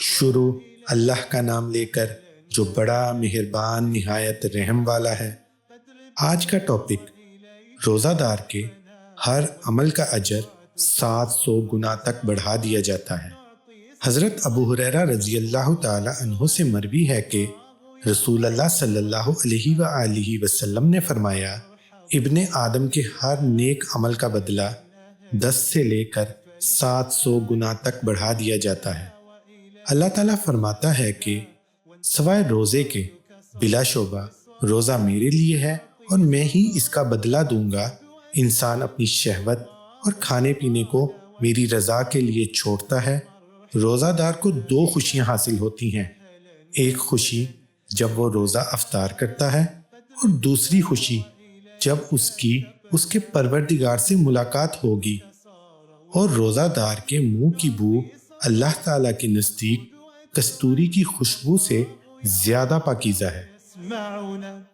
شروع اللہ کا نام لے کر جو بڑا مہربان نہایت رحم والا ہے۔ آج کا ٹاپک، روزہ دار کے ہر عمل کا اجر 700 گنا تک بڑھا دیا جاتا ہے۔ حضرت ابو ہریرہ رضی اللہ تعالی عنہ سے مروی ہے کہ رسول اللہ صلی اللہ علیہ وآلہ وسلم نے فرمایا، ابن آدم کے ہر نیک عمل کا بدلہ 10 سے لے کر 700 گنا تک بڑھا دیا جاتا ہے۔ اللہ تعالیٰ فرماتا ہے کہ سوائے روزے کے بلا شبہ روزہ میرے لیے ہے اور میں ہی اس کا بدلہ دوں گا۔ انسان اپنی شہوت اور کھانے پینے کو میری رضا کے لیے چھوڑتا ہے۔ روزہ دار کو 2 خوشیاں حاصل ہوتی ہیں، ایک خوشی جب وہ روزہ افطار کرتا ہے اور دوسری خوشی جب اس کے پروردگار سے ملاقات ہوگی۔ اور روزہ دار کے منہ کی بو اللہ تعالیٰ کے نزدیک کستوری کی خوشبو سے زیادہ پاکیزہ ہے۔